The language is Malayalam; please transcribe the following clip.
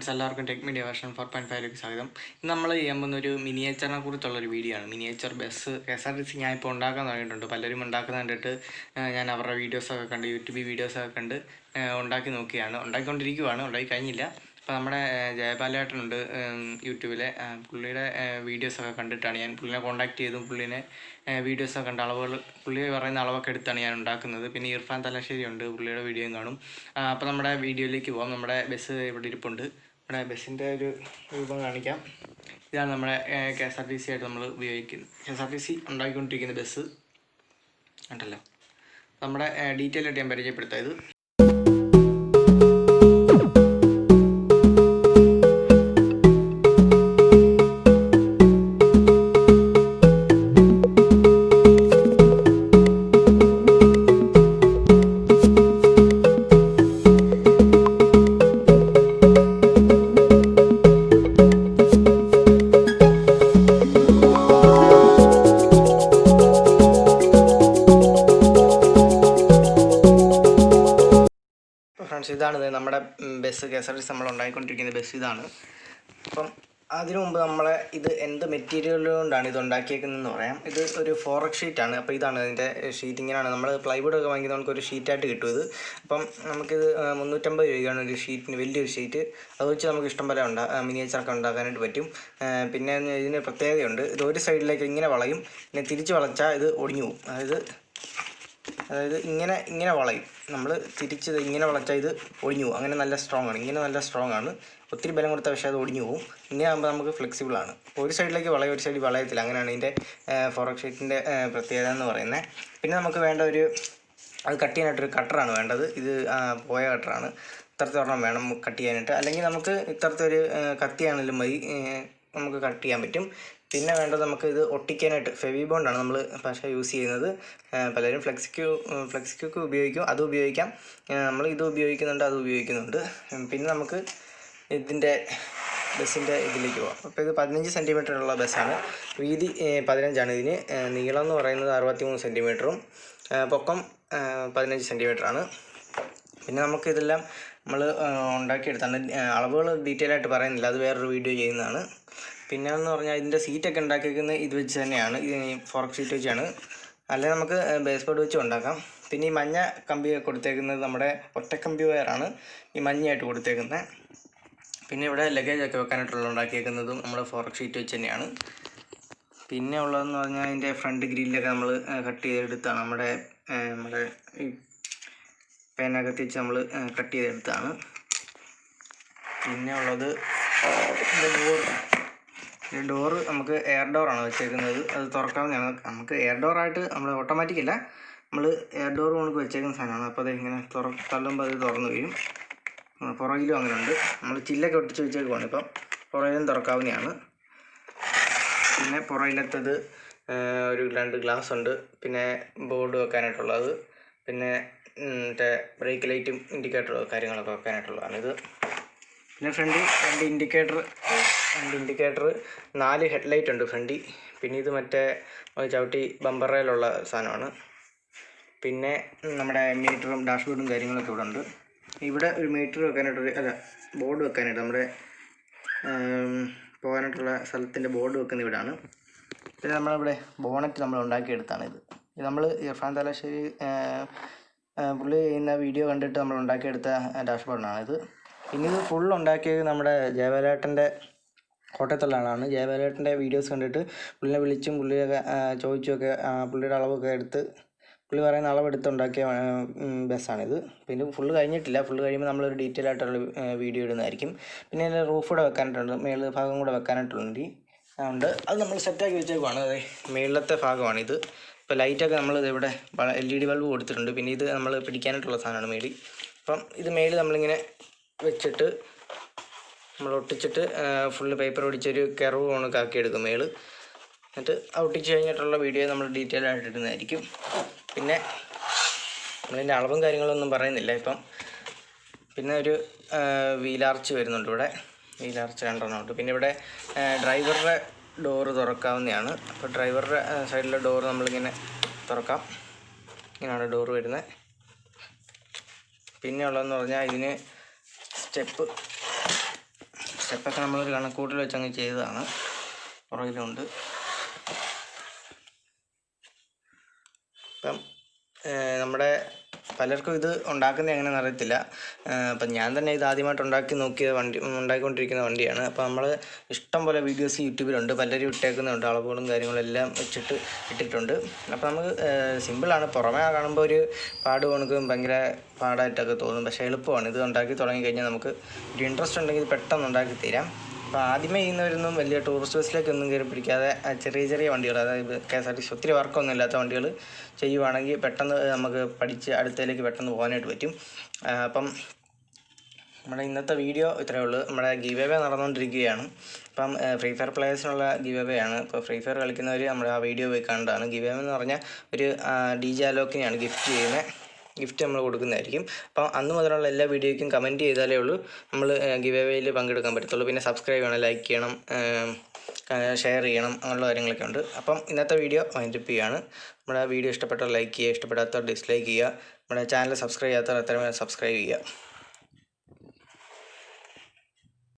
ഫ്രണ്ട്സ് എല്ലാവർക്കും ടെക് മീഡിയ വേർഷൻ 4.5ലേക്ക് സ്വാഗതം. ഇന്ന് നമ്മൾ ചെയ്യാൻ പോകുന്ന ഒരു മിനിയേച്ചറിനെ കുറിച്ചുള്ളൊരു വീഡിയോ ആണ്. മിനിയേച്ചർ ബസ് KSRTC ഞാൻ ഇപ്പോൾ ഉണ്ടാക്കാൻ തുടങ്ങിയിട്ടുണ്ട്. പലരും ഉണ്ടാക്കുന്ന കണ്ടിട്ട് ഞാൻ അവരുടെ വീഡിയോസൊക്കെ കണ്ട് യൂട്യൂബിൽ വീഡിയോസൊക്കെ കണ്ട് ഉണ്ടാക്കി നോക്കിയാണ്. ഉണ്ടാക്കിക്കൊണ്ടിരിക്കുവാണ്, ഉണ്ടാക്കി കഴിഞ്ഞില്ല. അപ്പോൾ നമ്മുടെ ജയപാലേട്ടനുണ്ട് യൂട്യൂബിലെ, പുള്ളിയുടെ വീഡിയോസൊക്കെ കണ്ടിട്ടാണ് ഞാൻ പുള്ളിനെ കോൺടാക്ട് ചെയ്തും പുള്ളിനെ വീഡിയോസൊക്കെ കണ്ട് പുള്ളി പറയുന്ന അളവൊക്കെ എടുത്താണ് ഞാൻ ഉണ്ടാക്കുന്നത്. പിന്നെ ഇർഫാൻ തലശ്ശേരി ഉണ്ട്, പുള്ളിയുടെ വീഡിയോയും കാണും. അപ്പോൾ നമ്മുടെ വീഡിയോയിലേക്ക് പോകാം. നമ്മുടെ ബസ് ഇവിടെ ഇരിപ്പുണ്ട്. നമ്മുടെ ബസ്സിൻ്റെ ഒരു രൂപം കാണിക്കാം. ഇതാണ് നമ്മുടെ KSRTC ആയിട്ട് നമ്മൾ ഉപയോഗിക്കുന്നത്, KSRTC ഉണ്ടാക്കിക്കൊണ്ടിരിക്കുന്ന ബസ് ഉണ്ടല്ലോ. നമ്മുടെ ഡീറ്റെയിൽ ആയിട്ട് ഞാൻ പരിചയപ്പെടുത്താം. ഇത് ഇതാണ് നമ്മുടെ ബസ്, KSRTC നമ്മൾ ഉണ്ടാക്കിക്കൊണ്ടിരിക്കുന്ന ബസ് ഇതാണ്. അപ്പം അതിനു മുമ്പ് നമ്മളെ ഇത് എന്ത് മെറ്റീരിയൽ കൊണ്ടാണ് ഇത് ഉണ്ടാക്കിയേക്കുന്നതെന്ന് പറയാം. ഇത് ഒരു ഫോറക്സ് ഷീറ്റാണ്. അപ്പോൾ ഇതാണ് ഇതിൻ്റെ ഷീറ്റ്. ഇങ്ങനെയാണ് നമ്മൾ പ്ലൈവുഡൊക്കെ വാങ്ങിക്കുന്നത്, നമുക്കൊരു ഷീറ്റായിട്ട് കിട്ടും ഇത്. അപ്പം നമുക്കിത് 350 രൂപയാണ് ഒരു ഷീറ്റിന്, വലിയൊരു ഷീറ്റ്. അത് വെച്ച് നമുക്ക് ഇഷ്ടം പോലെ മിനിയേച്ചറൊക്കെ ഉണ്ടാക്കാനായിട്ട് പറ്റും. പിന്നെ ഇതിന് പ്രത്യേകതയുണ്ട്. ഇത് ഒരു സൈഡിലേക്ക് ഇങ്ങനെ വളയും, പിന്നെ തിരിച്ച് വളച്ചാൽ ഇത് ഒടിഞ്ഞു പോകും. അതായത് ഇങ്ങനെ വളയും. നമ്മൾ തിരിച്ചത് ഇങ്ങനെ വളച്ചാൽ ഇത് ഒടിഞ്ഞു പോകും. അങ്ങനെ നല്ല സ്ട്രോങ് ആണ്. ഇങ്ങനെ നല്ല സ്ട്രോങ് ആണ്. ഒത്തിരി ബലം കൊടുത്താൽ പക്ഷേ അത് ഒടിഞ്ഞു പോകും. ഇങ്ങനെ ആകുമ്പോൾ നമുക്ക് ഫ്ലെക്സിബിൾ ആണ്. ഒരു സൈഡിലേക്ക് വളയും, ഒരു സൈഡിൽ വളയത്തില്ല. അങ്ങനെയാണ് ഇതിൻ്റെ ഫോറക്സ് ഷീറ്റിൻ്റെ പ്രത്യേകത എന്ന് പറയുന്നത്. പിന്നെ നമുക്ക് വേണ്ട അത് കട്ട് ചെയ്യാനായിട്ടൊരു കട്ടറാണ് വേണ്ടത്. ഇത് പോയ കട്ടറാണ്. ഇത്രത്തോളം വേണം കട്ട് ചെയ്യാനായിട്ട്. അല്ലെങ്കിൽ നമുക്ക് ഇത്രത്തൊരു കത്തിയാണെങ്കിലും മതി, നമുക്ക് കട്ട് ചെയ്യാൻ പറ്റും. പിന്നെ വേണ്ടത് നമുക്ക് ഇത് ഒട്ടിക്കാനായിട്ട് ഫെവിബോണ്ടാണ് നമ്മൾ പക്ഷേ യൂസ് ചെയ്യുന്നത്. പലരും ഫ്ലെക്സിക്യൂക്ക് ഉപയോഗിക്കും, അത് ഉപയോഗിക്കാം. നമ്മൾ ഇത് ഉപയോഗിക്കുന്നുണ്ട്, അത് ഉപയോഗിക്കുന്നുണ്ട്. പിന്നെ നമുക്ക് ബസ്സിൻ്റെ ഇതിലേക്ക് പോകാം. അപ്പോൾ ഇത് 15 സെൻറ്റിമീറ്ററുള്ള ബസ്സാണ്. വീതി 15 ഇതിന്. നീളം എന്ന് പറയുന്നത് 63 സെൻറ്റിമീറ്ററും പൊക്കം 15 സെൻറ്റിമീറ്ററാണ്. പിന്നെ നമുക്കിതെല്ലാം നമ്മൾ ഉണ്ടാക്കിയെടുത്താണ്. അളവുകൾ ഡീറ്റെയിൽ ആയിട്ട് പറയുന്നില്ല, അത് വേറൊരു വീഡിയോ ചെയ്യുന്നതാണ്. പിന്നെ എന്ന് പറഞ്ഞാൽ ഇതിൻ്റെ സീറ്റൊക്കെ ഉണ്ടാക്കിയിരിക്കുന്നത് ഇത് വെച്ച് തന്നെയാണ്, ഫോറക്സ് ഷീറ്റ് വെച്ചാണ്. അല്ലെങ്കിൽ നമുക്ക് ബേസ് ബോർഡ് വെച്ച് ഉണ്ടാക്കാം. പിന്നെ ഈ മഞ്ഞ കമ്പി കൊടുത്തേക്കുന്നത് നമ്മുടെ ഒറ്റക്കമ്പി വയറാണ് ഈ മഞ്ഞയായിട്ട് കൊടുത്തേക്കുന്നത്. പിന്നെ ഇവിടെ ലഗേജൊക്കെ വെക്കാനായിട്ടുള്ള ഉണ്ടാക്കിയേക്കുന്നതും നമ്മുടെ ഫോറക്സ് ഷീറ്റ് വെച്ച് തന്നെയാണ്. പിന്നെ ഉള്ളതെന്ന് പറഞ്ഞാൽ അതിൻ്റെ ഫ്രണ്ട് ഗ്രില്ലൊക്കെ നമ്മൾ കട്ട് ചെയ്തെടുത്താണ്. നമ്മുടെ ഈ പേനകത്ത് വെച്ച് നമ്മൾ കട്ട് ചെയ്തെടുത്താണ്. പിന്നെ ഉള്ളത് ഡോറ് നമുക്ക് എയർ ഡോറാണ് വെച്ചേക്കുന്നത്. അത് തുറക്കാവുന്നതാണ്. നമുക്ക് എയർ ഡോറായിട്ട് നമ്മൾ ഓട്ടോമാറ്റിക് അല്ല, നമ്മൾ എയർ ഡോർ കണക്ക് വെച്ചേക്കുന്ന സാധനമാണ്. അപ്പോൾ അത് ഇങ്ങനെ തള്ളുമ്പോൾ അത് തുറന്നു വരും. പുറകിലും അങ്ങനെ ഉണ്ട്. നമ്മൾ ചില്ലൊക്കെ ഒട്ടിച്ച് വെച്ചേക്കുവാണ്. ഇപ്പം പുറകിലും തുറക്കാവുന്നതാണ്. പിന്നെ പുറകിലത്തത് ഒരു 2 ഗ്ലാസ് ഉണ്ട്. പിന്നെ ബോർഡ് വെക്കാനായിട്ടുള്ളത്, പിന്നെ മറ്റേ ബ്രേക്ക് ലൈറ്റും ഇൻഡിക്കേറ്ററും കാര്യങ്ങളൊക്കെ വെക്കാനായിട്ടുള്ളതാണ് ഇത്. പിന്നെ ഫ്രണ്ടിൽ 2 ഇൻഡിക്കേറ്റർ 4 ഹെഡ്ലൈറ്റ് ഉണ്ട് ഫ്രണ്ടിൽ. പിന്നെ ഇത് മറ്റേ ചവിട്ടി ബമ്പറയിലുള്ള സാധനമാണ്. പിന്നെ നമ്മുടെ മീറ്ററും ഡാഷ്ബോർഡും കാര്യങ്ങളൊക്കെ ഇവിടെ ഉണ്ട്. ഇവിടെ ഒരു മീറ്റർ ബോർഡ് വെക്കാനായിട്ട് നമ്മുടെ പോകാനായിട്ടുള്ള സ്ഥലത്തിൻ്റെ ബോർഡ് വെക്കുന്ന ഇവിടെയാണ്. പിന്നെ നമ്മളിവിടെ ബോണറ്റ് നമ്മൾ ഉണ്ടാക്കിയെടുത്താണ്. ഇത് നമ്മൾ ഇർഫാൻ തലശ്ശേരി പുള്ളി ചെയ്യുന്ന വീഡിയോ കണ്ടിട്ട് നമ്മൾ ഉണ്ടാക്കിയെടുത്ത ഡാഷ്ബോർഡാണിത്. പിന്നെ ഇത് ഫുൾ ഉണ്ടാക്കിയത് നമ്മുടെ ജയപാലേട്ടൻ്റെ കോട്ടയത്തുള്ളതാണ്. ജയപാലേട്ടൻ്റെ വീഡിയോസ് കണ്ടിട്ട് പുള്ളിനെ വിളിച്ചും പുള്ളിയൊക്കെ ചോദിച്ചുമൊക്കെ പുള്ളിയുടെ അളവൊക്കെ എടുത്ത് പുള്ളി പറയുന്ന അളവെടുത്ത് ഉണ്ടാക്കിയ ബസ്സാണിത്. പിന്നെ ഫുള്ള് കഴിഞ്ഞിട്ടില്ല. ഫുള്ള് കഴിയുമ്പോൾ നമ്മളൊരു ഡീറ്റെയിൽ ആയിട്ടുള്ള വീഡിയോ ഇടുന്നതായിരിക്കും. പിന്നെ അതിൻ്റെ റൂഫ് കൂടെ വെക്കാനായിട്ടുണ്ട്, മേളിൽ ഭാഗം കൂടെ വെക്കാനായിട്ടുണ്ട്. അത് നമ്മൾ സെറ്റാക്കി വെച്ചേക്കുവാണ്. അതെ, മേളിലത്തെ ഭാഗമാണിത്. ഇപ്പോൾ ലൈറ്റൊക്കെ നമ്മൾ ഇവിടെ LED ബൾബ് കൊടുത്തിട്ടുണ്ട്. പിന്നെ ഇത് നമ്മൾ പിടിക്കാനായിട്ടുള്ള സാധനമാണ് മേളിൽ. അപ്പം ഇത് മേളിൽ നമ്മളിങ്ങനെ വെച്ചിട്ട് നമ്മൾ ഒട്ടിച്ചിട്ട് ഫുള്ള് പേപ്പർ ഒടിച്ചൊരു കർവ് കണക്കാക്കി എടുക്കും മേള്. എന്നിട്ട് ഒട്ടിച്ച് കഴിഞ്ഞിട്ടുള്ള വീഡിയോ നമ്മൾ ഡീറ്റെയിൽ ആയിട്ട് ഇടുന്നതായിരിക്കും. പിന്നെ നമ്മളിതിൻ്റെ അളവും കാര്യങ്ങളൊന്നും പറയുന്നില്ല ഇപ്പം. പിന്നെ ഒരു വീലാർച്ച് വരുന്നുണ്ട് ഇവിടെ, വീലാർച്ച് 2 ഉണ്ട്. പിന്നെ ഇവിടെ ഡ്രൈവറുടെ ഡോറ് തുറക്കാവുന്നതാണ്. അപ്പോൾ ഡ്രൈവറുടെ സൈഡിലെ ഡോറ് നമ്മളിങ്ങനെ തുറക്കാം. ഇങ്ങനെയാണ് ഡോറ് വരുന്നത്. പിന്നെ ഉള്ളതെന്ന് പറഞ്ഞാൽ ഇതിന് സ്റ്റെപ്പ് സ്റ്റെപ്പൊക്കെ നമ്മളൊരു കണക്കൂട്ടിൽ വെച്ചങ്ങ് ചെയ്തതാണ്. പുറകിലുണ്ട്. അപ്പം നമ്മുടെ പലർക്കും ഇത് ഉണ്ടാക്കുന്നത് എങ്ങനെയാണെന്ന് അറിയത്തില്ല. അപ്പം ഞാൻ തന്നെ ഇത് ആദ്യമായിട്ട് ഉണ്ടാക്കിക്കൊണ്ടിരിക്കുന്ന വണ്ടിയാണ്. അപ്പോൾ നമ്മൾ ഇഷ്ടം പോലെ വീഡിയോസ് യൂട്യൂബിലുണ്ട്, പലരും ഇട്ടേക്കുന്നുണ്ട്, അളവുകളും കാര്യങ്ങളെല്ലാം വെച്ചിട്ട് ഇട്ടിട്ടുണ്ട്. അപ്പോൾ നമുക്ക് സിമ്പിളാണ്. പുറമേ കാണുമ്പോൾ ഒരു പാട് കണക്കും ഭയങ്കര പാടായിട്ടൊക്കെ തോന്നും, പക്ഷേ എളുപ്പമാണ്. ഇത് ഉണ്ടാക്കി തുടങ്ങിക്കഴിഞ്ഞാൽ നമുക്ക് ഒരു ഇൻട്രസ്റ്റ് ഉണ്ടെങ്കിൽ പെട്ടെന്ന് ഉണ്ടാക്കി തീരാം. അപ്പോൾ ആദ്യമേ ചെയ്യുന്നവരൊന്നും വലിയ ടൂറിസ്റ്റ് ബസ്സിലേക്കൊന്നും കയറി പിടിക്കാതെ ചെറിയ ചെറിയ വണ്ടികൾ, അതായത് KSRTC ഒത്തിരി വർക്കൊന്നും ഇല്ലാത്ത വണ്ടികൾ ചെയ്യുവാണെങ്കിൽ പെട്ടെന്ന് നമുക്ക് പഠിച്ച് അടുത്തതിലേക്ക് പെട്ടെന്ന് പോകാനായിട്ട് പറ്റും. അപ്പം നമ്മുടെ ഇന്നത്തെ വീഡിയോ ഇത്രയേ ഉള്ളൂ. നമ്മുടെ ഗിവ് അവേ നടന്നുകൊണ്ടിരിക്കുകയാണ്. അപ്പം ഫ്രീ ഫയർ പ്ലേയേഴ്സിനുള്ള ഗിവ് അവേ ആണ്. ഇപ്പോൾ ഫ്രീ ഫയർ കളിക്കുന്നവർ നമ്മുടെ ആ വീഡിയോ പോയി കണ്ടതാണ്. ഗിവ് അവേ എന്ന് പറഞ്ഞാൽ ഒരു DJ അലോക്കിനെയാണ് ഗിഫ്റ്റ് നമ്മൾ കൊടുക്കുന്നതായിരിക്കും. അപ്പം അന്ന് മുതലുള്ള എല്ലാ വീഡിയോയ്ക്കും കമൻറ്റ് ചെയ്താലേ ഉള്ളൂ നമ്മൾ ഗിവ് അവേയിൽ പങ്കെടുക്കാൻ പറ്റത്തുള്ളൂ. പിന്നെ സബ്സ്ക്രൈബ് ചെയ്യണം, ലൈക്ക് ചെയ്യണം, ഷെയർ ചെയ്യണം, അങ്ങനെയുള്ള കാര്യങ്ങളൊക്കെ ഉണ്ട്. അപ്പം ഇന്നത്തെ വീഡിയോ വൈൻഡപ്പ് ചെയ്യുകയാണ്. നമ്മുടെ വീഡിയോ ഇഷ്ടപ്പെട്ടാൽ ലൈക്ക് ചെയ്യുക, ഇഷ്ടപ്പെടാത്തവർ ഡിസ്ലൈക്ക് ചെയ്യുക. നമ്മുടെ ചാനൽ സബ്സ്ക്രൈബ് ചെയ്യാത്തവർ എത്രയും സബ്സ്ക്രൈബ് ചെയ്യുക.